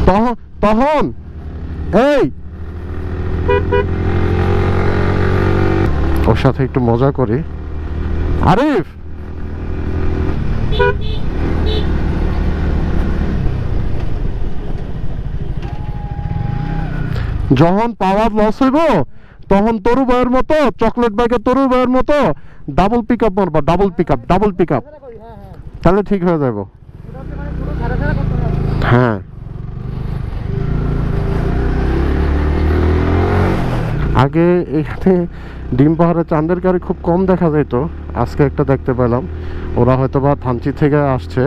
তখন তখন এই ওর সাথে একটু মজা করি। আরিফ, যখন পাওয়ার লস হইব তখন তরু ভাইয়ের মতো, চকলেট ব্যাগে তরু ভাইয়ের মতো ডাবল পিক আপ মারবা, ডাবল পিক আপ, তাহলে ঠিক হয়ে যাব। হ্যাঁ, আগে এখানে ডিম পাহাড়ে চাঁদের গাড়ি খুব কম দেখা যেত, আজকে একটা দেখতে পেলাম। ওরা হয়তো বা থানচি থেকে আসছে।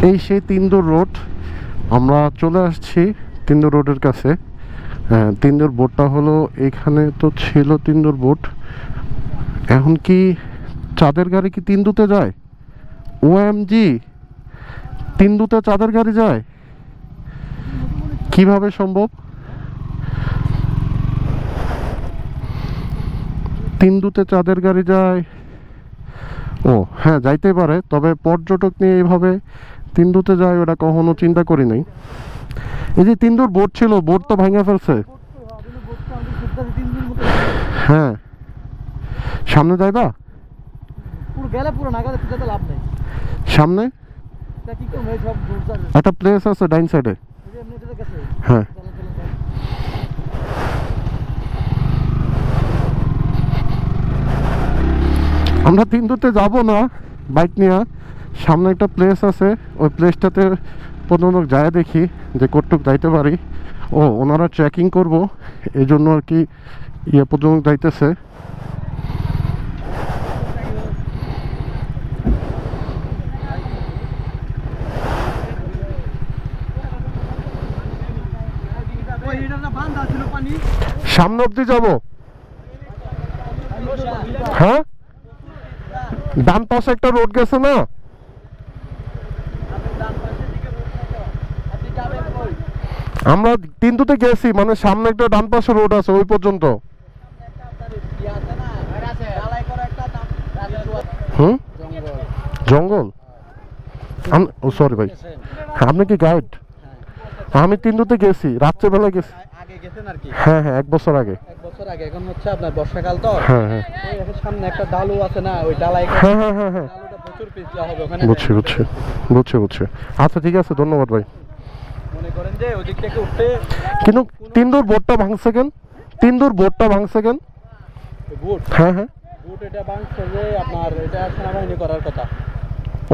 এই সেই তিন্দুর রোড, আমরা চলে আসছি তিন্দুর রোডের কাছে। হ্যাঁ, তিন্দুর বোটটা হলো এখানে তো ছিল তিন্দুর বোট। এখন কি চাঁদের গাড়ি কি তিন্দুতে যায়? ওএমজি, তিন্দুতে চাঁদের গাড়ি যায় কিভাবে সম্ভব? তিন্দুতে চাঁদের গাড়ি যায়? ও হ্যাঁ, যাইতে পারে, তবে পর্যটক নিয়ে এইভাবে তিন্দুতে যায় ওটা কখনো চিন্তা করি নাই। এই যে তিন্দুর বোট ছিল, বোট তো ভাঙা ফেলছে। হ্যাঁ, সামনে যাইবা? সামনে একটা প্লেস আছে ডাইন সাইডে। হ্যাঁ, আমরা তিন্দুতে যাব না বাইক নিয়ে, সামনে একটা প্লেস আছে, ওই প্লেসটাতে পর্যন্ত যায় দেখি যে কতটুক যাইতে পারি। ও ওনারা ট্রেকিং করব এই জন্য আর কি ইয়ে পর্যন্ত যাইতেছে। সামনে অব্দি যাব। হ্যাঁ, ডান পাশে একটা রোড গেছে না? আমরা তিনটুতে গেছি, মানে সামনে একটা ডান পাশে রোড আছে ওই পর্যন্ত। হুম, জঙ্গল। ও সরি ভাই, আপনি কি গাইড? আমি তিনটুতে গেছি, রাত্রেবেলা গেছি। হ্যাঁ হ্যাঁ, 1 বছর আগে। এখন হচ্ছে আপনার বর্ষাকাল তো। হ্যাঁ হ্যাঁ, সামনে একটা ডালু আছে না, ওই ডালাই। হ্যাঁ হ্যাঁ হ্যাঁ হ্যাঁ, প্রচুর পিছলা হবে ওখানে। বুঝছি। আচ্ছা ঠিক আছে, ধন্যবাদ ভাই। মনে করেন যে ওই দিক থেকে উঠতে কিন্তু তিন্দুর বোটটা ভাঙছে কেন? বুট। হ্যাঁ হ্যাঁ, বুট এটা ভাঙছে যে আপনার এটা সেনাবাহিনী করার কথা।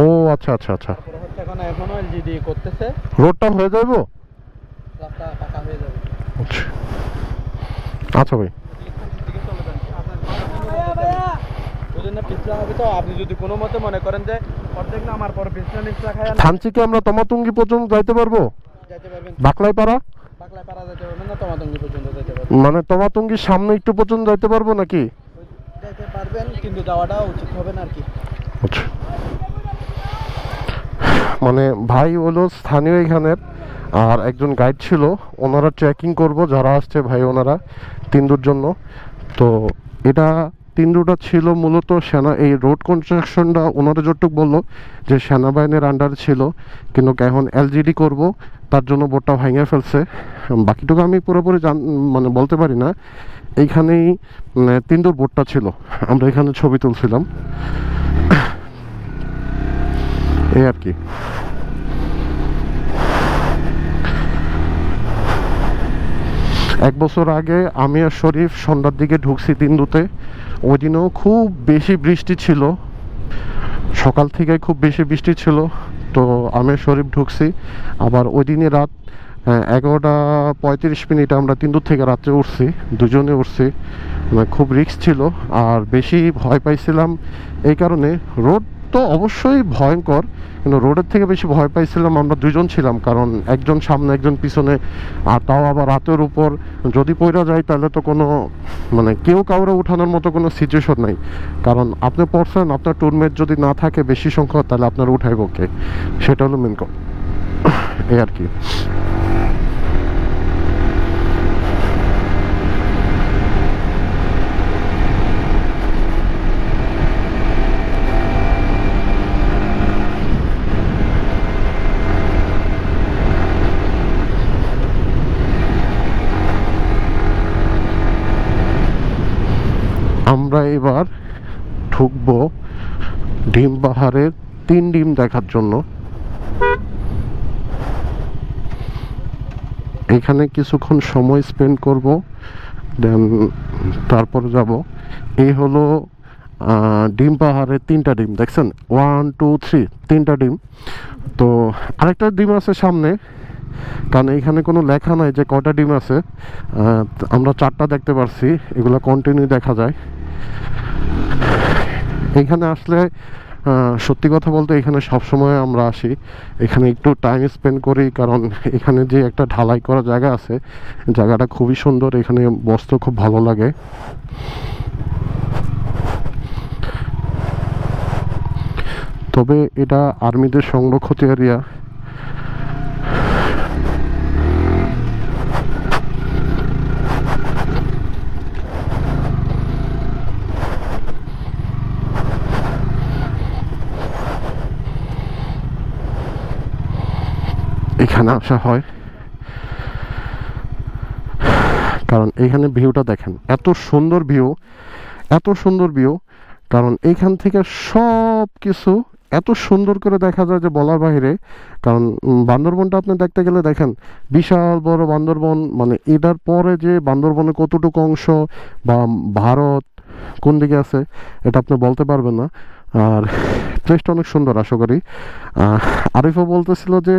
ও আচ্ছা। তারপরে হচ্ছে এখনো এলজিডি করতেছে। রোডটা হয়ে যাবো, রাস্তা পাকা হয়ে যাবে। আচ্ছা ভাই। আপনি যদি কোনো মতে মনে করেন যে অর্ধেক না আমার পরে পিছলা খায় থানচিকে আমরা তমাতুঙ্গি পর্যন্ত যাইতে পারবো? যাইতে পারবেন। বাকলাইপাড়া যাইতে পারবেন না, তমাতুঙ্গি পর্যন্ত যাইতে পারবেন। মানে তমাতুঙ্গির সামনে একটু পর্যন্ত যাইতে পারবো নাকি? যাইতে পারবেন, কিন্তু যাওয়াটা উচিত হবে না আর কি। আচ্ছা, মানে ভাই হলো স্থানীয় এখানের, আর একজন গাইড ছিল, ওনারা ট্রেকিং করব যারা আসছে ভাই, ওনারা তিন্দুর জন্য। তো এটা তিন্দুটা ছিল মূলত এই রোড কনস্ট্রাকশনটা ওনারা যতটুকু বললো যে সেনাবাহিনীর আন্ডার ছিল, কিন্তু এখন এলজিডি করব তার জন্য বোটটা ভেঙে ফেলছে। বাকিটুকু আমি পুরোপুরি মানে বলতে পারি না। এইখানেই তিন্দুর বোটটা ছিল, আমরা এখানে ছবি তুলছিলাম এই আর কি। এক বছর আগে আমি আর শরীফ সন্ধ্যার দিকে ঢুকছি তিন্দুতে। ওই দিনেও খুব বেশি বৃষ্টি ছিল, সকাল থেকে খুব বেশি বৃষ্টি ছিল। তো আমি শরীফ ঢুকছি, আবার ওই দিনই রাত 11:35 আমরা তিনদুর থেকে রাত্রে উঠছি, দুজনে উঠছি। মানে খুব রিস্ক ছিল, আর বেশি ভয় পাইছিলাম এই কারণে, রোড তো অবশ্যই ভয়ঙ্কর, কিন্তু রোডের থেকে বেশি ভয় পাইছিলাম আমরা দুজন ছিলাম, কারণ একজন সামনে একজন পিছনে, আর তাও আবার রাতের উপর। যদি পড়া যায় তাহলে তো কোনো মানে কেউ কাউরে উঠানোর মতো কোনো সিচুয়েশন নাই, কারণ আপনি পড়ছেন, আপনার টুরমেট যদি না থাকে বেশি সংখ্যক, তাহলে আপনার উঠাইব কে, সেটা হলো মেন কথা। এই আর কি। আমরা এবার ঢুকবো ডিম পাহাড়ের 3 ডিম দেখার জন্য। এখানে কিছুক্ষণ সময় স্পেন্ড করব, দেন তারপর যাব। এই হলো ডিম পাহাড়ের 3টা ডিম, দেখছেন 1 2 3 3টা ডিম। তো আরেকটা ডিম আছে সামনে, কারণ এইখানে কোনো লেখা নাই যে কয়টা ডিম আছে। আমরা 4টা দেখতে পারছি, এগুলো কন্টিনিউ দেখা যায়। এইখানে আসলে সত্যি কথা বলতে এখানে সবসময় আমরা আসি, এখানে একটু টাইম স্পেন্ড করি, কারণ এখানে যে একটা ঢালাই করা জায়গা আছে, জায়গাটা খুবই সুন্দর, এখানে বসতে খুব ভালো লাগে। তবে এটা আর্মিদের সংরক্ষিত এরিয়া। এখানে আসা হয় কারণ এইখানে ভিউটা দেখেন, এত সুন্দর ভিউ, এত সুন্দর ভিউ, কারণ এইখান থেকে সব কিছু এত সুন্দর করে দেখা যায় যে বলার বাইরে। কারণ বান্দরবনটা আপনি দেখতে গেলে দেখেন, বিশাল বড় বান্দরবন, মানে এটার পরে যে বান্দরবনে কতটুকু অংশ বা ভারত কোন দিকে আছে এটা আপনি বলতে পারবেন না। আর প্লেসটা অনেক সুন্দর, আশা করি। আরিফও বলতেছিল যে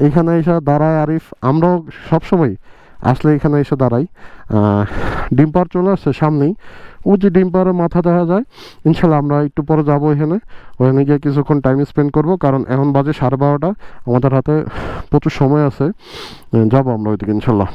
এইখানে এসে দাঁড়ায় আরিফ, আমরাও সবসময় আসলে এখানে এসে দাঁড়াই। ডিম পাহাড় চলে আসছে সামনেই, ও যে ডিম পাহাড়ের মাথা দেখা যায়। ইনশাল্লাহ আমরা একটু পরে যাবো ওখানে গিয়ে কিছুক্ষণ টাইম স্পেন্ড করব, কারণ এখন বাজে 12:30, আমাদের হাতে প্রচুর সময় আছে, যাবো আমরা ওইদিকে ইনশাল্লাহ।